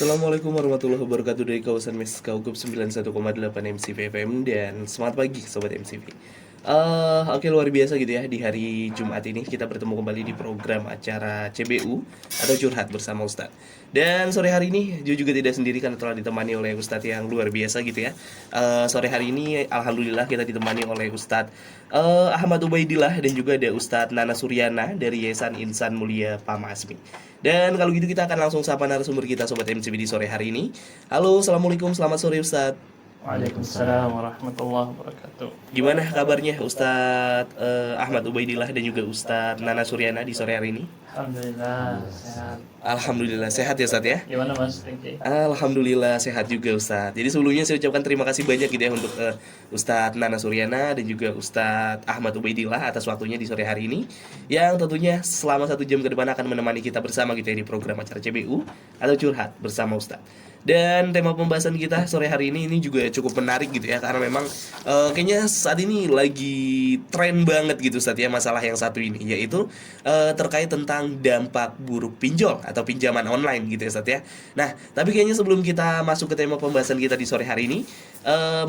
Assalamualaikum warahmatullahi wabarakatuh dari kawasan Mes Kaukup 91,8 MCV FM dan semangat pagi sobat MCV. Oke, luar biasa gitu ya, di hari Jumat ini kita bertemu kembali di program acara CBU atau Curhat bersama Ustadz. Dan sore hari ini Ju juga tidak sendiri karena telah ditemani oleh Ustadz yang luar biasa gitu ya. Sore hari ini alhamdulillah kita ditemani oleh Ustadz Ahmad Ubaidillah dan juga ada Ustadz Nana Suryana dari Yayasan Insan Mulia Pamasmi. Dan kalau gitu kita akan langsung sapa narasumber kita sobat MCB di sore hari ini. Halo, assalamualaikum, selamat sore Ustadz. Waalaikumsalam warahmatullahi wabarakatuh. Gimana kabarnya Ustadz Ahmad Ubaidillah dan juga Ustadz Nana Suryana di sore hari ini? Alhamdulillah sehat. Alhamdulillah sehat ya Ustadz ya. Gimana Mas Ringki? Alhamdulillah sehat juga Ustadz. Jadi sebelumnya saya ucapkan terima kasih banyak gitu ya untuk Ustadz Nana Suryana dan juga Ustadz Ahmad Ubaidillah atas waktunya di sore hari ini, yang tentunya selama 1 jam ke depan akan menemani kita bersama gitu ya di program acara CBU atau Curhat bersama Ustadz. Dan tema pembahasan kita sore hari ini juga cukup menarik gitu ya, karena memang kayaknya saat ini lagi tren banget gitu Ustadz ya, masalah yang satu ini yaitu terkait tentang dampak buruk pinjol atau pinjaman online gitu ya Ustadz ya. Nah, tapi kayaknya sebelum kita masuk ke tema pembahasan kita di sore hari ini,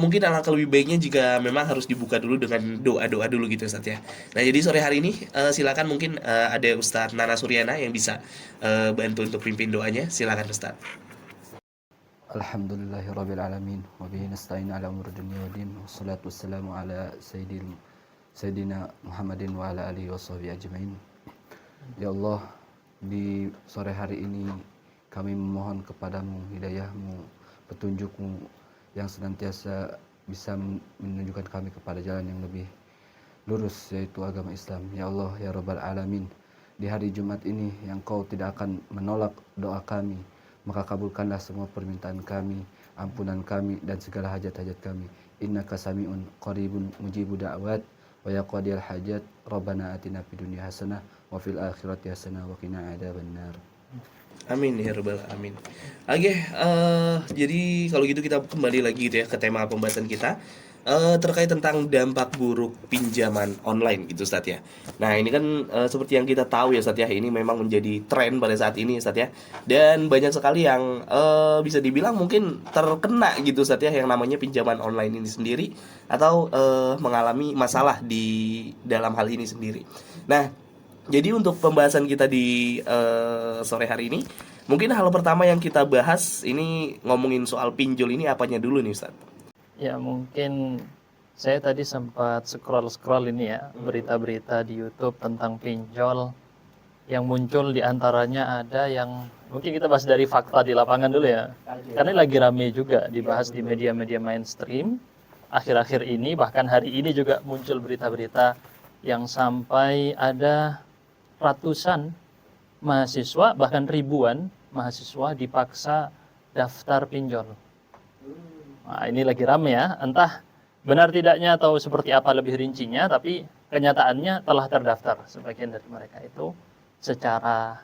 mungkin alangkah lebih baiknya jika memang harus dibuka dulu dengan doa-doa dulu gitu Ustadz ya. Nah, jadi sore hari ini silakan mungkin ada Ustadz Nana Suryana yang bisa bantu untuk pimpin doanya. Silakan Ustadz. Alhamdulillahirrabbilalamin Wabihi nasta'in ala umur dunia wa din. Wassalatu wassalamu ala Sayyidina Muhammadin wa ala alihi wa sahbihi ajma'in. Ya Allah, di sore hari ini kami memohon kepadamu hidayahmu, petunjukmu yang senantiasa bisa menunjukkan kami kepada jalan yang lebih lurus, yaitu agama Islam. Ya Allah, ya Rabbal Alamin, di hari Jumat ini yang kau tidak akan menolak doa kami, maka kabulkanlah semua permintaan kami, ampunan kami, dan segala hajat-hajat kami. Innaka sami'un qaribun mujibu da'wat wa yaqadiyal hajat. Rabbana atina fid dunya hasanah wa fil akhirati hasanah wa qina adzabannar. Amin ya rabbal alamin. Oke, jadi kalau gitu kita kembali lagi gitu ya ke tema pembahasan kita terkait tentang dampak buruk pinjaman online gitu Ustadz ya. Nah ini kan seperti yang kita tahu ya Ustadz ya, ini memang menjadi tren pada saat ini Ustadz ya. Dan banyak sekali yang bisa dibilang mungkin terkena gitu Ustadz ya, yang namanya pinjaman online ini sendiri, atau mengalami masalah di dalam hal ini sendiri. Nah, jadi untuk pembahasan kita di sore hari ini, mungkin hal pertama yang kita bahas ini ngomongin soal pinjol ini apanya dulu nih Ustadz? Ya mungkin saya tadi sempat scroll ini ya, berita-berita di YouTube tentang pinjol yang muncul. Di antaranya ada yang mungkin kita bahas dari fakta di lapangan dulu ya, karena lagi rame juga dibahas di media-media mainstream akhir-akhir ini. Bahkan hari ini juga muncul berita-berita yang sampai ada ratusan mahasiswa, bahkan ribuan mahasiswa dipaksa daftar pinjol. Nah, ini lagi rame ya, entah benar tidaknya atau seperti apa lebih rincinya, tapi kenyataannya telah terdaftar sebagian dari mereka itu secara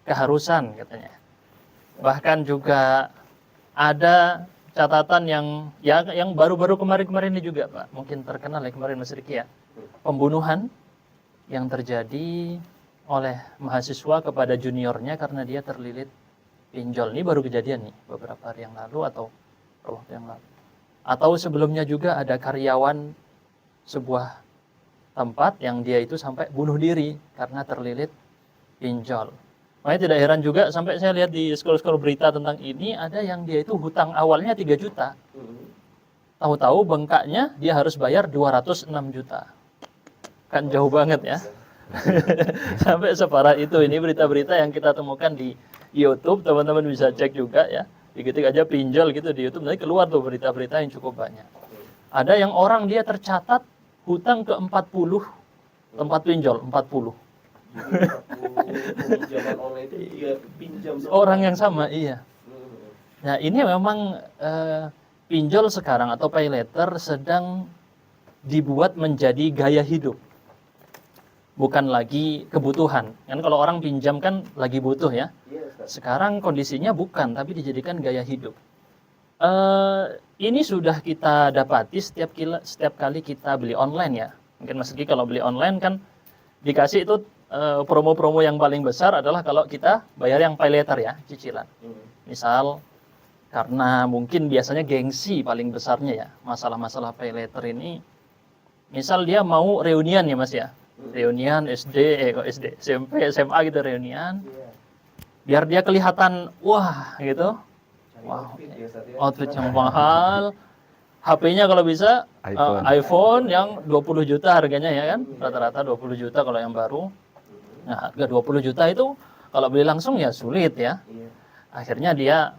keharusan katanya. Bahkan juga ada catatan yang baru-baru kemarin ini juga Pak, mungkin terkenal ya kemarin Mas Riki ya, pembunuhan yang terjadi oleh mahasiswa kepada juniornya karena dia terlilit pinjol. Ini baru kejadian nih beberapa hari yang lalu atau waktu yang lalu. Atau sebelumnya juga ada karyawan sebuah tempat yang dia itu sampai bunuh diri karena terlilit pinjol. Makanya tidak heran juga sampai saya lihat di scroll berita tentang ini, ada yang dia itu hutang awalnya 3 juta. Tahu-tahu bengkaknya dia harus bayar 206 juta. Kan jauh banget ya. Sampai separah itu. Ini berita-berita yang kita temukan di YouTube, teman-teman bisa cek juga ya. Diketik aja pinjol gitu di YouTube, nanti keluar tuh berita-berita yang cukup banyak. Ada yang orang dia tercatat hutang ke 40 tempat pinjol, 40. Orang yang sama, iya. Nah ini memang pinjol sekarang atau pay later sedang dibuat menjadi gaya hidup, bukan lagi kebutuhan. Kan kalau orang pinjam kan lagi butuh ya. Sekarang kondisinya bukan, tapi dijadikan gaya hidup. Ini sudah kita dapati setiap kali kita beli online ya. Mungkin Mas Riki kalau beli online kan dikasih itu promo-promo yang paling besar adalah kalau kita bayar yang pay later ya, cicilan. Misal karena mungkin biasanya gengsi paling besarnya ya, masalah-masalah pay later ini. Misal dia mau reunian ya Mas ya. Reunian SMP, SMA gitu reunian. Biar dia kelihatan wah gitu. Wah, outfit yang mahal. HP-nya kalau bisa iPhone yang 20 juta harganya ya kan. Rata-rata 20 juta kalau yang baru. Nah, harga 20 juta itu kalau beli langsung ya sulit ya. Akhirnya dia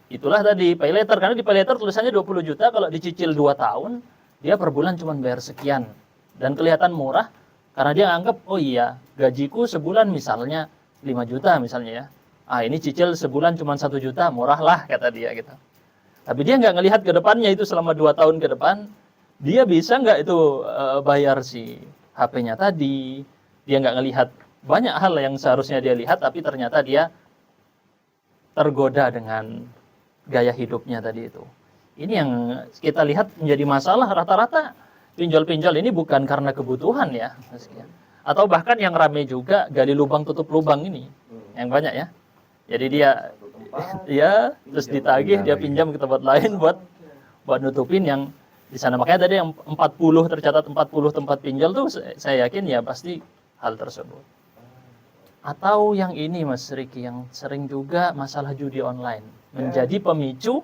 itulah tadi pay later, karena di pay later tulisannya 20 juta, kalau dicicil 2 tahun dia per bulan cuma bayar sekian dan kelihatan murah karena dia anggap oh iya gajiku sebulan misalnya 5 juta misalnya ya. Ah ini cicil sebulan cuma 1 juta, murah lah kata dia gitu. Tapi dia nggak ngelihat ke depannya itu selama 2 tahun ke depan dia bisa nggak itu bayar si HP-nya tadi. Dia nggak ngelihat banyak hal yang seharusnya dia lihat, tapi ternyata dia tergoda dengan gaya hidupnya tadi itu. Ini yang kita lihat menjadi masalah, rata-rata pinjol-pinjol ini bukan karena kebutuhan ya, atau bahkan yang rame juga gali lubang tutup lubang ini, yang banyak ya. Jadi dia ya terus ditagih, dia pinjam ke tempat lain buat nutupin yang di sana. Makanya tadi yang 40 tercatat 40 tempat pinjol tuh saya yakin ya pasti hal tersebut. Atau yang ini Mas Riki, yang sering juga masalah judi online menjadi pemicu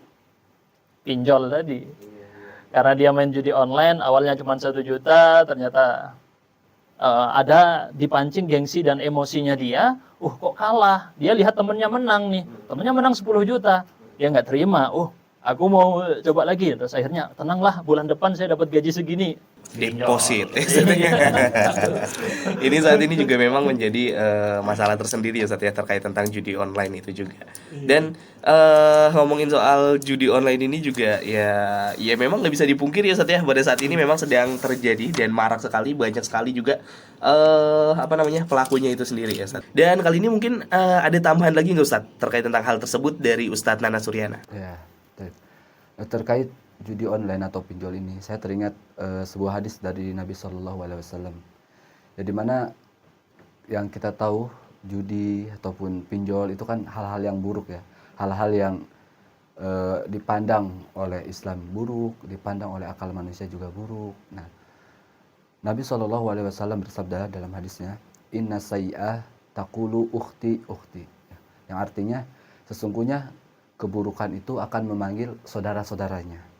pinjol tadi. Karena dia main judi online, awalnya cuma 1 juta, ternyata ada dipancing gengsi dan emosinya dia, kok kalah. Dia lihat temennya menang nih, temennya menang 10 juta. Dia nggak terima, aku mau coba lagi. Terus akhirnya, tenanglah, bulan depan saya dapat gaji segini. Deposit. Ini saat ini juga memang menjadi masalah tersendiri ya Ustadz ya, terkait tentang judi online itu juga. Dan ngomongin soal judi online ini juga ya memang nggak bisa dipungkiri ya Ustadz ya, pada saat ini memang sedang terjadi dan marak sekali, banyak sekali juga pelakunya itu sendiri ya Ustadz. Dan kali ini mungkin ada tambahan lagi nggak Ustadz terkait tentang hal tersebut dari Ustadz Nana Suryana? Ya, terkait judi online atau pinjol ini, saya teringat sebuah hadis dari Nabi Shallallahu Alaihi Wasallam. Ya, dimana yang kita tahu judi ataupun pinjol itu kan hal-hal yang buruk ya, hal-hal yang dipandang oleh Islam buruk, dipandang oleh akal manusia juga buruk. Nah, Nabi Shallallahu Alaihi Wasallam bersabda dalam hadisnya, Inna sayyi'ah taqulu ukhti ukhti, yang artinya sesungguhnya keburukan itu akan memanggil saudara-saudaranya.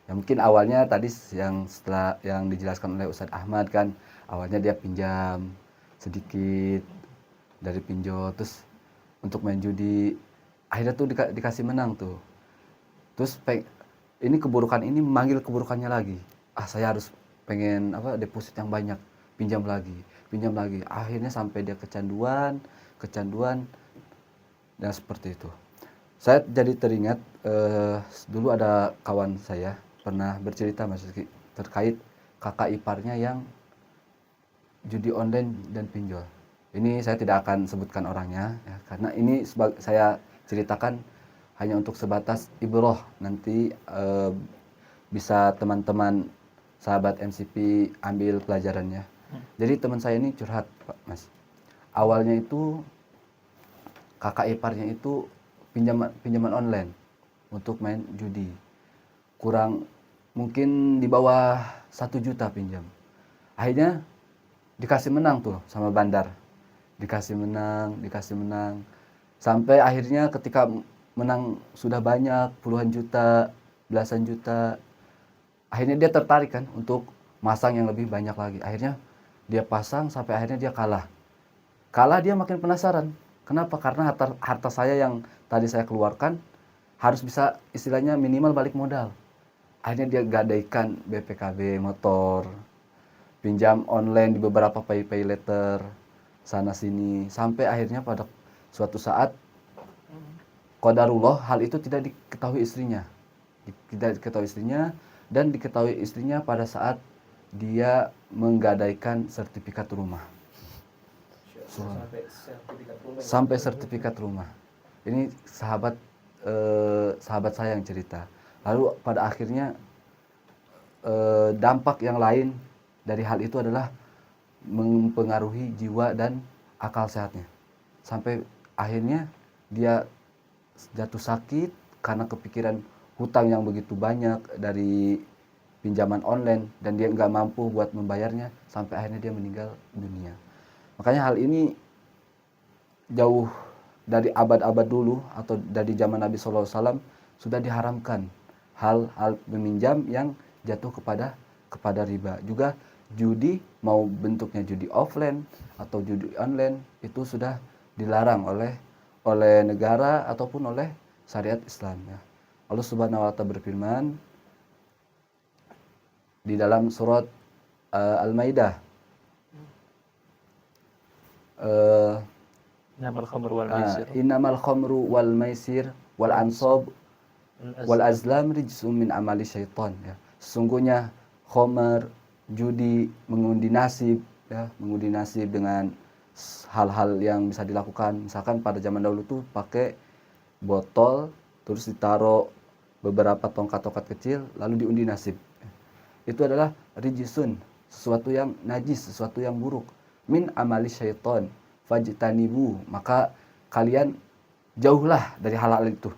Ya mungkin awalnya tadi yang setelah yang dijelaskan oleh Ustadz Ahmad kan, awalnya dia pinjam sedikit dari pinjol, terus untuk main judi, akhirnya tuh dikasih menang tuh. Terus ini keburukan ini memanggil keburukannya lagi. Saya harus pengen deposit yang banyak, pinjam lagi. Akhirnya sampai dia kecanduan dan seperti itu. Saya jadi teringat dulu ada kawan saya pernah bercerita Mas Rizky, terkait kakak iparnya yang judi online dan pinjol. Ini saya tidak akan sebutkan orangnya ya, karena ini saya ceritakan hanya untuk sebatas ibrah. Nanti bisa teman-teman sahabat MCP ambil pelajarannya. Jadi teman saya ini curhat Pak Mas. Awalnya itu kakak iparnya itu pinjaman online untuk main judi. Kurang mungkin di bawah 1 juta pinjam. Akhirnya dikasih menang tuh sama bandar. Dikasih menang. Sampai akhirnya ketika menang sudah banyak, puluhan juta, belasan juta. Akhirnya dia tertarik kan untuk masang yang lebih banyak lagi. Akhirnya dia pasang sampai akhirnya dia kalah. Kalah dia makin penasaran. Kenapa? Karena harta saya yang tadi saya keluarkan harus bisa istilahnya minimal balik modal. Akhirnya dia gadaikan BPKB motor, pinjam online di beberapa pay later, sana sini, sampai akhirnya pada suatu saat qadarullah hal itu tidak diketahui istrinya. Dan diketahui istrinya pada saat dia menggadaikan sertifikat rumah. Sampai sertifikat rumah. Ini sahabat saya yang cerita. Lalu pada akhirnya dampak yang lain dari hal itu adalah mempengaruhi jiwa dan akal sehatnya. Sampai akhirnya dia jatuh sakit karena kepikiran hutang yang begitu banyak dari pinjaman online dan dia nggak mampu buat membayarnya sampai akhirnya dia meninggal dunia. Makanya hal ini jauh dari abad-abad dulu atau dari zaman Nabi SAW sudah diharamkan hal-hal meminjam yang jatuh kepada riba. Juga judi, mau bentuknya judi offline atau judi online, itu sudah dilarang oleh negara ataupun oleh syariat Islam ya. Allah Subhanahu wa taala berfirman di dalam surat Al-Maidah Innamal khamru wal maisir innamal khamru wal maisir wal ansab wal azlam rijsum min amali syaitan ya. Sesungguhnya khamar, judi, mengundi nasib ya, mengundi nasib dengan hal-hal yang bisa dilakukan. Misalkan pada zaman dahulu tuh pakai botol terus ditaruh beberapa tongkat-tongkat kecil lalu diundi nasib. Itu adalah rijisun, sesuatu yang najis, sesuatu yang buruk. Min amali syaitan fajtanibu, maka kalian jauhlah dari hal-hal itu.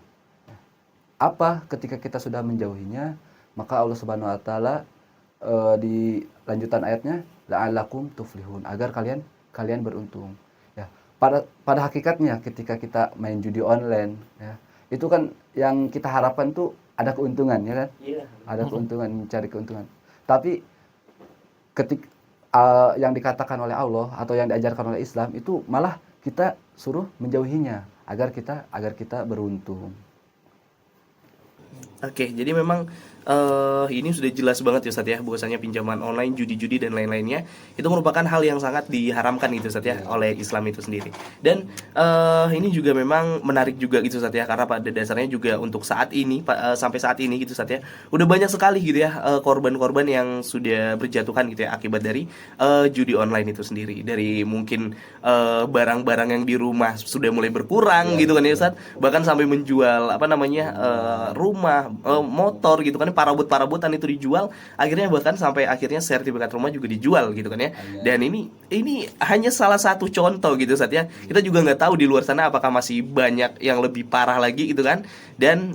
Apa ketika kita sudah menjauhinya, maka Allah Subhanahu wa taala di lanjutan ayatnya la'allakum tuflihun, agar kalian beruntung. Ya, pada hakikatnya ketika kita main judi online ya, itu kan yang kita harapkan tuh ada keuntungan ya kan? Iya. Ada keuntungan, mencari keuntungan. Tapi ketika yang dikatakan oleh Allah atau yang diajarkan oleh Islam itu malah kita suruh menjauhinya agar kita beruntung. Oke, jadi memang ini sudah jelas banget ya Ustadz ya, bahwasanya pinjaman online, judi-judi dan lain-lainnya itu merupakan hal yang sangat diharamkan gitu Ustadz ya, oleh Islam itu sendiri. Dan ini juga memang menarik juga gitu Ustadz ya, karena pada dasarnya juga untuk saat ini sampai saat ini gitu Ustadz ya, udah banyak sekali gitu ya korban-korban yang sudah berjatuhan gitu ya akibat dari judi online itu sendiri. Dari mungkin barang-barang yang di rumah sudah mulai berkurang gitu kan ya Ustadz, bahkan sampai menjual rumah, motor gitu kan, parabotan itu dijual, akhirnya bahkan sampai akhirnya sertifikat rumah juga dijual gitu kan ya. Dan ini hanya salah satu contoh gitu Ustadz ya. Kita juga nggak tahu di luar sana apakah masih banyak yang lebih parah lagi gitu kan, dan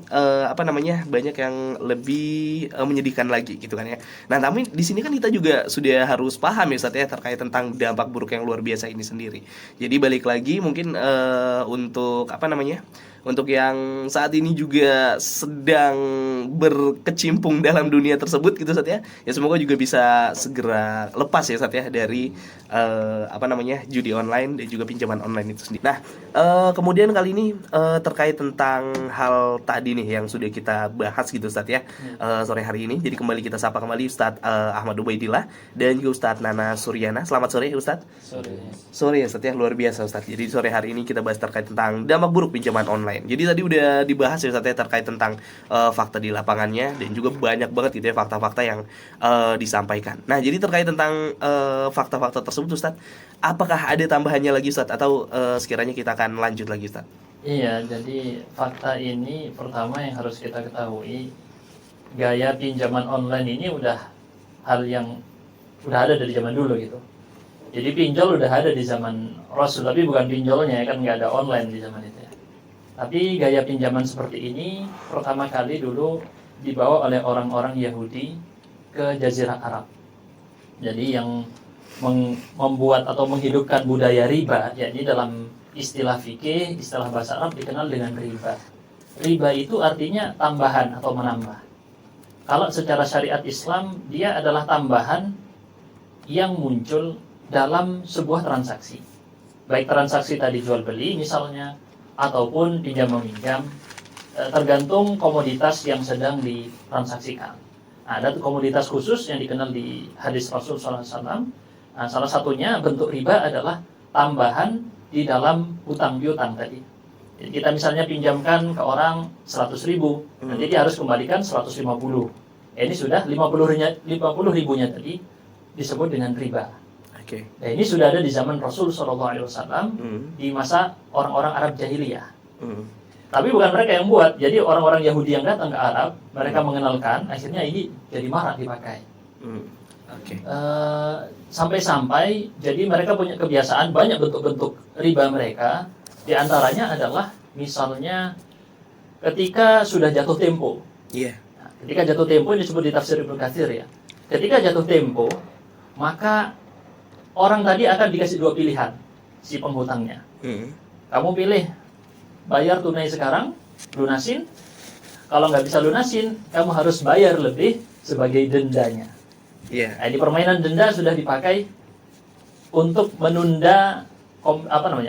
banyak yang lebih menyedihkan lagi gitu kan ya. Nah tapi di sini kan kita juga sudah harus paham ya Ustadz ya, terkait tentang dampak buruk yang luar biasa ini sendiri. Jadi balik lagi mungkin untuk yang saat ini juga sedang berkecimpung dalam dunia tersebut gitu Sat ya. Ya semoga juga bisa segera lepas ya Sat ya dari judi online dan juga pinjaman online itu sendiri. Nah, kemudian kali ini terkait tentang hal tadi nih yang sudah kita bahas gitu Sat ya. Sore hari ini. Jadi kembali kita sapa kembali Ustadz Ahmad Ubaidillah dan juga Ustadz Nana Suryana. Selamat sore Ustadz. Sore ya Sat ya, luar biasa Ustadz. Jadi sore hari ini kita bahas terkait tentang dampak buruk pinjaman online. Jadi tadi udah dibahas ya Ustadz ya, terkait tentang fakta di lapangannya dan juga banyak banget gitu ya fakta-fakta yang disampaikan. Nah, jadi terkait tentang fakta-fakta tersebut Ustadz, apakah ada tambahannya lagi Ustadz atau sekiranya kita akan lanjut lagi Ustadz? Iya, jadi fakta ini pertama yang harus kita ketahui, gaya pinjaman online ini udah hal yang udah ada dari zaman dulu gitu. Jadi pinjol udah ada di zaman Rasul, tapi bukan pinjolnya kan, nggak ada online di zaman itu ya. Tapi gaya pinjaman seperti ini pertama kali dulu dibawa oleh orang-orang Yahudi ke Jazirah Arab. Jadi yang membuat atau menghidupkan budaya riba, yakni dalam istilah fikih, istilah bahasa Arab dikenal dengan riba. Riba itu artinya tambahan atau menambah. Kalau secara syariat Islam, dia adalah tambahan yang muncul dalam sebuah transaksi. Baik transaksi tadi jual beli misalnya, ataupun pinjam meminjam, tergantung komoditas yang sedang ditransaksikan. Ada komoditas khusus yang dikenal di hadis Rasul SAW. Salah satunya bentuk riba adalah tambahan di dalam hutang piutang tadi. Jadi kita misalnya pinjamkan ke orang 100.000, nanti dia harus kembalikan 150. Ini sudah 50 ribunya tadi disebut dengan riba. Okay. Nah, ini sudah ada di zaman Rasul SAW di masa orang-orang Arab jahiliyah. Tapi bukan mereka yang buat. Jadi orang-orang Yahudi yang datang ke Arab, mereka mengenalkan, akhirnya ini jadi marak dipakai. Oke. Sampai-sampai jadi mereka punya kebiasaan banyak bentuk-bentuk riba mereka. Di antaranya adalah misalnya ketika sudah jatuh tempo. Iya. Nah, ketika jatuh tempo ini disebut di tafsir Ibnu Katsir ya. Ketika jatuh tempo, maka orang tadi akan dikasih dua pilihan si penghutangnya. Kamu pilih bayar tunai sekarang, lunasin. Kalau nggak bisa lunasin, kamu harus bayar lebih sebagai dendanya. Iya. Nah, di permainan denda sudah dipakai untuk menunda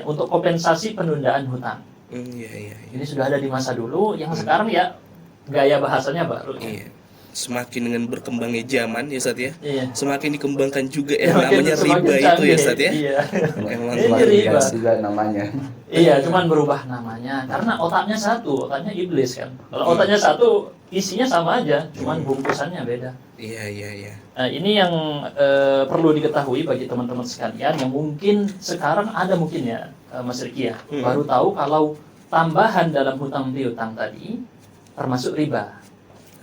untuk kompensasi penundaan hutang. Iya, iya. Ini sudah ada di masa dulu, yang sekarang ya gaya bahasanya baru. Iya. Semakin dengan berkembangnya zaman ya Ustaz ya. Iya. Semakin dikembangkan juga ya Semakin- namanya semakin riba itu canggih. ya Ustaz ya. Iya. Emang Ini Luar riba. biasa juga namanya. Iya, cuman berubah namanya karena otaknya satu, otaknya iblis kan. Kalau otaknya satu, isinya sama aja, cuman bungkusannya beda. Iya, iya, iya. Nah, ini yang perlu diketahui bagi teman-teman sekalian yang mungkin sekarang ada mungkin ya Mas Riki ya, baru tahu kalau tambahan dalam hutang piutang tadi termasuk riba.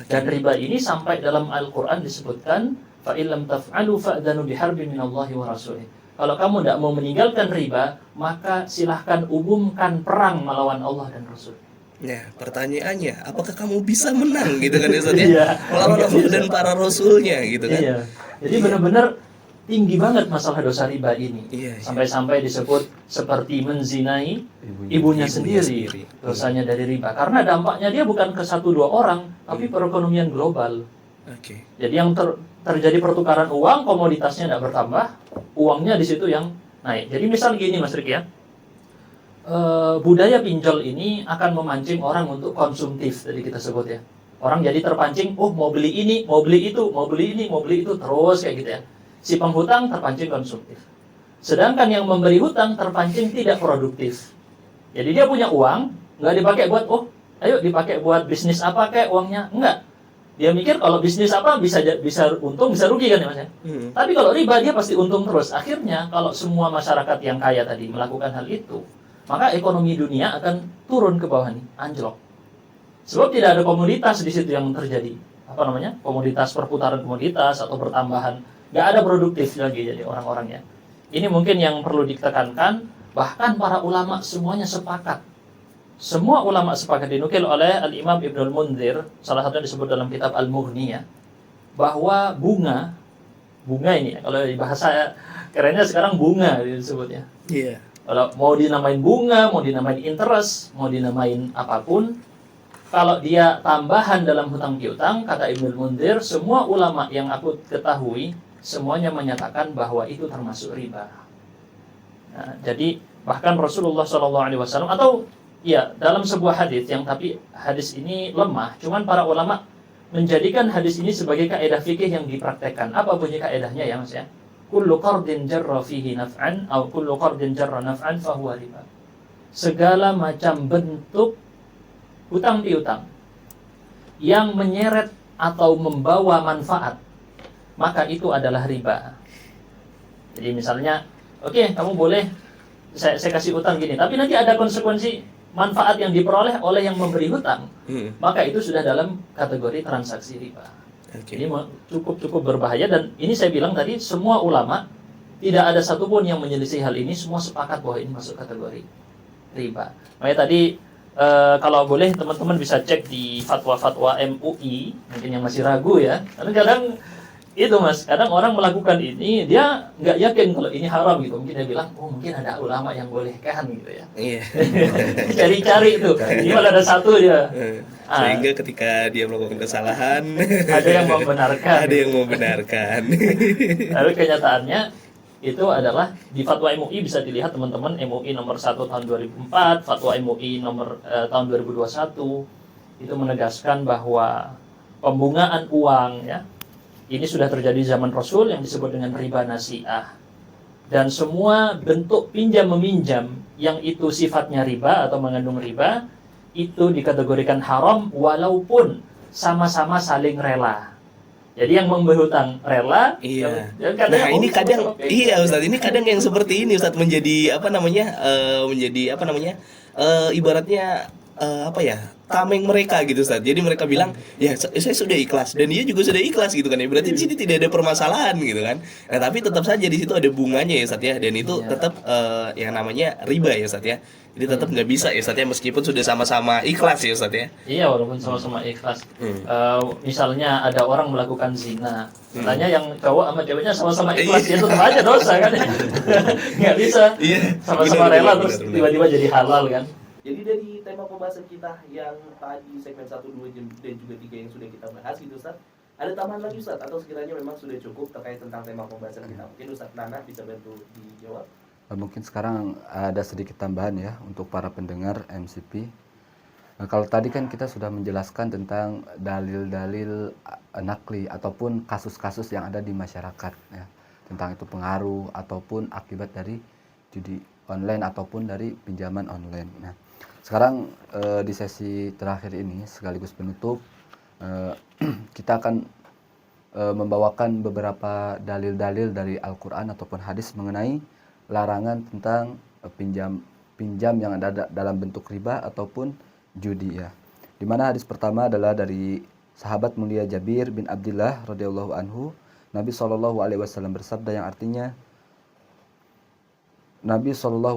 Dan riba ini sampai dalam Al-Qur'an disebutkan fa illam taf'alu fa'dhanu biharbin minallahi wa rasulih. Kalau kamu tidak mau meninggalkan riba, maka silahkan umumkan perang melawan Allah dan Rasul. Nah, pertanyaannya, apakah kamu bisa menang gitu kan ya Ustaz ya? Iya. Melawan Allah dan para rasulnya gitu kan? Iya. Jadi benar-benar tinggi banget masalah dosa riba ini. Iya, iya. Sampai-sampai disebut seperti menzinai ibunya Ibunya sendiri. sendiri. Dosanya dari riba. Karena dampaknya dia bukan ke 1-2 orang, tapi perekonomian global. Oke. Jadi yang terjadi pertukaran uang, komoditasnya tidak bertambah, uangnya di situ yang naik. Jadi misal gini Mas Riki ya, budaya pinjol ini akan memancing orang untuk konsumtif, tadi kita sebut ya. Orang jadi terpancing, oh mau beli ini, mau beli itu, mau beli ini, mau beli itu, terus kayak gitu ya. Si penghutang terpancing konsumtif. Sedangkan yang memberi hutang terpancing tidak produktif. Jadi dia punya uang, nggak dipakai buat, oh ayo dipakai buat bisnis apa kayak uangnya, enggak. Dia mikir kalau bisnis apa bisa untung, bisa rugi kan ya Mas ya. Tapi kalau riba dia pasti untung terus. Akhirnya kalau semua masyarakat yang kaya tadi melakukan hal itu, maka ekonomi dunia akan turun ke bawah nih, anjlok. Sebab tidak ada komoditas di situ yang terjadi. Apa namanya? Komoditas, perputaran komoditas atau pertambahan. Nggak ada produktif lagi jadi orang-orangnya. Ini mungkin yang perlu ditekankan, bahkan para ulama semuanya sepakat. Semua ulama sepakat, dinukil oleh Al-Imam Ibnul Munzir, salah satunya disebut dalam kitab Al-Mughni ya, bahwa bunga ini, kalau di bahasa kerennya sekarang bunga disebutnya. Iya. Kalau mau dinamain bunga, mau dinamain interest, mau dinamain apapun, kalau dia tambahan dalam hutang piutang, kata Ibnul Munzir, semua ulama yang aku ketahui semuanya menyatakan bahwa itu termasuk riba. Nah, jadi bahkan Rasulullah SAW atau ya dalam sebuah hadis yang tapi hadis ini lemah, cuman para ulama menjadikan hadis ini sebagai kaidah fikih yang dipraktekkan. Apa bunyi kaidahnya ya Mas ya? Kullu qardin jarra fihi naf'an atau kullu qardin jarra naf'an fahuwa riba. Segala macam bentuk hutang piutang yang menyeret atau membawa manfaat, maka itu adalah riba. Jadi misalnya, oke, kamu boleh saya kasih utang gini, tapi nanti ada konsekuensi manfaat yang diperoleh oleh yang memberi hutang, maka itu sudah dalam kategori transaksi riba. Ini cukup berbahaya, dan ini saya bilang tadi semua ulama tidak ada satupun yang menyelisih hal ini, semua sepakat bahwa ini masuk kategori riba. Makanya tadi kalau boleh teman-teman bisa cek di fatwa-fatwa MUI, mungkin yang masih ragu ya, karena kadang itu Mas, kadang orang melakukan ini dia nggak yakin kalau ini haram gitu, mungkin dia bilang, oh mungkin ada ulama yang bolehkan gitu ya. Iya. Cari-cari itu, ini malah ada satu dia. Sehingga ketika dia melakukan kesalahan, Ada yang membenarkan. ada yang membenarkan. Lalu kenyataannya itu adalah di fatwa MUI, bisa dilihat teman-teman, MUI nomor 1 tahun 2004, fatwa MUI nomor tahun 2021 itu menegaskan bahwa pembungaan uang ya ini sudah terjadi zaman Rasul yang disebut dengan riba nasi'ah. Dan semua bentuk pinjam meminjam yang itu sifatnya riba atau mengandung riba itu dikategorikan haram walaupun sama-sama saling rela. Jadi yang memberi hutang rela. Iya. Nah ini kadang, iya Ustaz, ini kadang yang seperti ini Ustaz menjadi ibaratnya apa ya, tameng mereka gitu Ustaz. Jadi mereka bilang ya saya sudah ikhlas dan dia juga sudah ikhlas gitu kan ya. Berarti di sini tidak ada permasalahan gitu kan. Nah tapi tetap saja di situ ada bunganya ya Ustaz ya, dan itu Iya. tetap yang namanya riba ya Ustaz ya. Jadi tetap nggak bisa ya Ustaz ya, meskipun sudah sama-sama ikhlas ya Ustaz ya. Iya, walaupun sama-sama ikhlas. Hmm. Misalnya ada orang melakukan zina, tanya yang cowok sama ceweknya sama-sama ikhlas, Iya. ya tetap aja dosa kan? Nggak bisa. Iya. Sama-sama Benar, rela benar, terus benar, benar. tiba-tiba jadi halal kan? Jadi dari tema pembahasan kita yang tadi segmen 1, 2 dan juga 3 yang sudah kita bahas gitu Ustaz, ada tambahan lagi Ustaz atau sekiranya memang sudah cukup terkait tentang tema pembahasan kita? Mungkin Ustaz Nana bisa bantu dijawab. Mungkin sekarang ada sedikit tambahan ya untuk para pendengar MCP. Nah, kalau tadi kan kita sudah menjelaskan tentang dalil-dalil nakli ataupun kasus-kasus yang ada di masyarakat ya, tentang itu pengaruh ataupun akibat dari judi online ataupun dari pinjaman online. Nah, sekarang di sesi terakhir ini sekaligus penutup, kita akan membawakan beberapa dalil-dalil dari Al-Quran ataupun hadis mengenai larangan tentang pinjam yang ada dalam bentuk riba ataupun judi ya. Di mana hadis pertama adalah dari sahabat mulia Jabir bin Abdullah radhiyallahu anhu. Nabi SAW bersabda yang artinya, Nabi SAW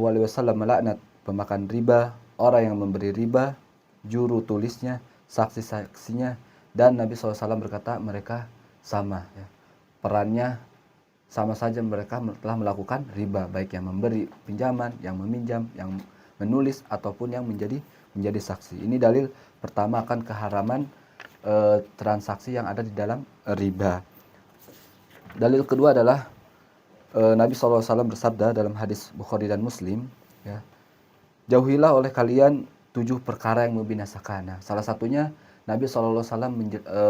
melaknat pemakan riba, orang yang memberi riba, juru tulisnya, saksi-saksinya, dan Nabi SAW berkata mereka sama ya. Perannya sama saja, mereka telah melakukan riba, baik yang memberi pinjaman, yang meminjam, yang menulis ataupun yang menjadi saksi. Ini dalil pertama akan keharaman transaksi yang ada di dalam riba. Dalil kedua adalah Nabi SAW bersabda dalam hadis Bukhari dan Muslim ya, jauhilah oleh kalian 7 perkara yang membinasakan. Nah, salah satunya Nabi SAW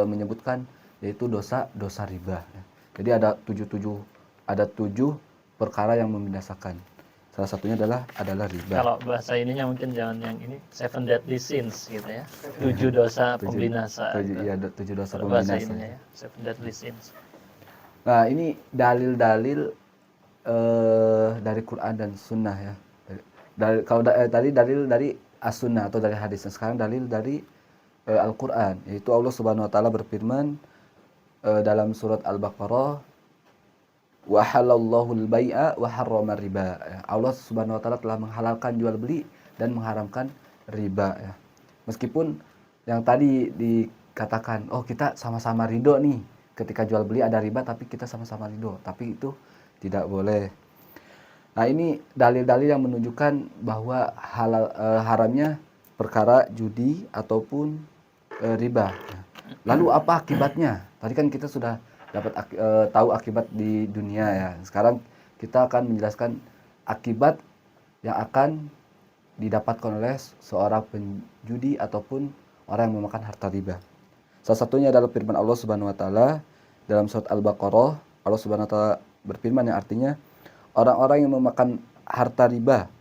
menyebutkan yaitu dosa riba ya. Jadi ada 7 perkara yang membinasakan. Salah satunya adalah riba. Kalau bahasa ininya mungkin jangan yang ini 7 deadly sins gitu ya. 7 dosa pembinasa. Iya, 7 dosa Kalau bahasa pembinasa. ininya ya, 7 deadly sins. Nah, ini dalil-dalil dari Quran dan Sunnah ya. Tadi dalil dari As-Sunnah atau dari hadis. Sekarang dalil dari Al-Quran, yaitu Allah Subhanahu Wa Taala berfirman dalam surat Al-Baqarah, wa halallahu al-bai'a wa harrama riba. Allah Subhanahu Wa Taala telah menghalalkan jual beli dan mengharamkan riba ya. Meskipun yang tadi dikatakan, oh kita sama-sama ridho nih ketika jual beli ada riba, tapi kita sama-sama ridho, tapi itu tidak boleh. Nah, ini dalil-dalil yang menunjukkan bahwa haramnya perkara judi ataupun riba. Lalu apa akibatnya? Tadi kan kita sudah dapat tahu akibat di dunia ya. Sekarang kita akan menjelaskan akibat yang akan didapatkan oleh seorang penjudi ataupun orang yang memakan harta riba. Salah satunya adalah firman Allah Subhanahu Wa Taala dalam surat Al-Baqarah. Allah Subhanahu Wa Taala berfirman yang artinya, orang-orang yang memakan harta riba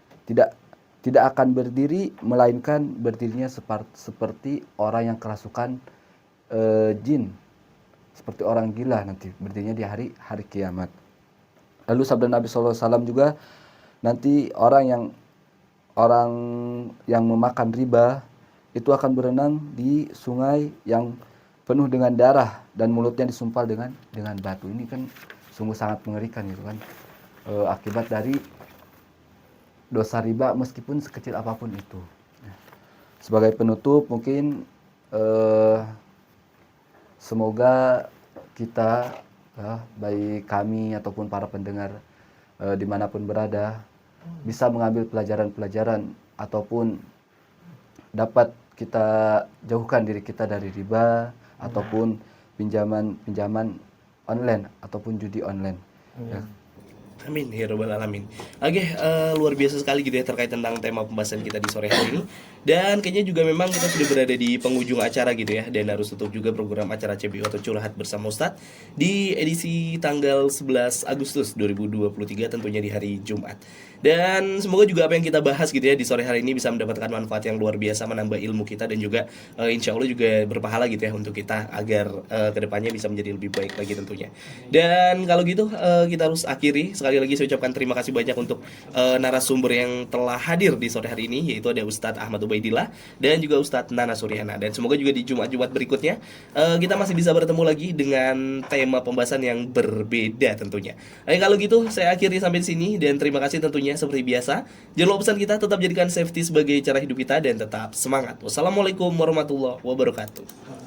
tidak akan berdiri, melainkan berdirinya seperti orang yang kerasukan jin, seperti orang gila, nanti berdirinya di hari kiamat. Lalu sabda Nabi SAW juga, nanti orang yang memakan riba itu akan berenang di sungai yang penuh dengan darah dan mulutnya disumpal dengan batu. Ini kan sungguh sangat mengerikan gitu kan, akibat dari dosa riba meskipun sekecil apapun itu. Sebagai penutup mungkin semoga kita baik kami ataupun para pendengar dimanapun berada bisa mengambil pelajaran-pelajaran ataupun dapat kita jauhkan diri kita dari riba ataupun pinjaman online ataupun judi online. Ya. Amin ya rabbal alamin. Oke, luar biasa sekali gitu ya terkait tentang tema pembahasan kita di sore hari ini. Dan kayaknya juga memang kita sudah berada di penghujung acara gitu ya, dan harus tutup juga program acara CBU atau Curhat Bersama Ustadz di edisi tanggal 11 Agustus 2023, tentunya di hari Jumat. Dan semoga juga apa yang kita bahas gitu ya di sore hari ini bisa mendapatkan manfaat yang luar biasa, menambah ilmu kita, dan juga insya Allah juga berpahala gitu ya untuk kita agar kedepannya bisa menjadi lebih baik lagi tentunya. Dan kalau gitu kita harus akhiri sekali lagi saya ucapkan terima kasih banyak untuk narasumber yang telah hadir di sore hari ini, yaitu ada Ustadz Ahmad Ubaidillah dan juga Ustadz Nana Suryana. Dan semoga juga di Jumat-Jumat berikutnya kita masih bisa bertemu lagi dengan tema pembahasan yang berbeda tentunya. Oke, kalau gitu saya akhiri sampai di sini dan terima kasih tentunya seperti biasa. Jangan lupa pesan kita tetap jadikan safety sebagai cara hidup kita dan tetap semangat. Wassalamualaikum warahmatullahi wabarakatuh.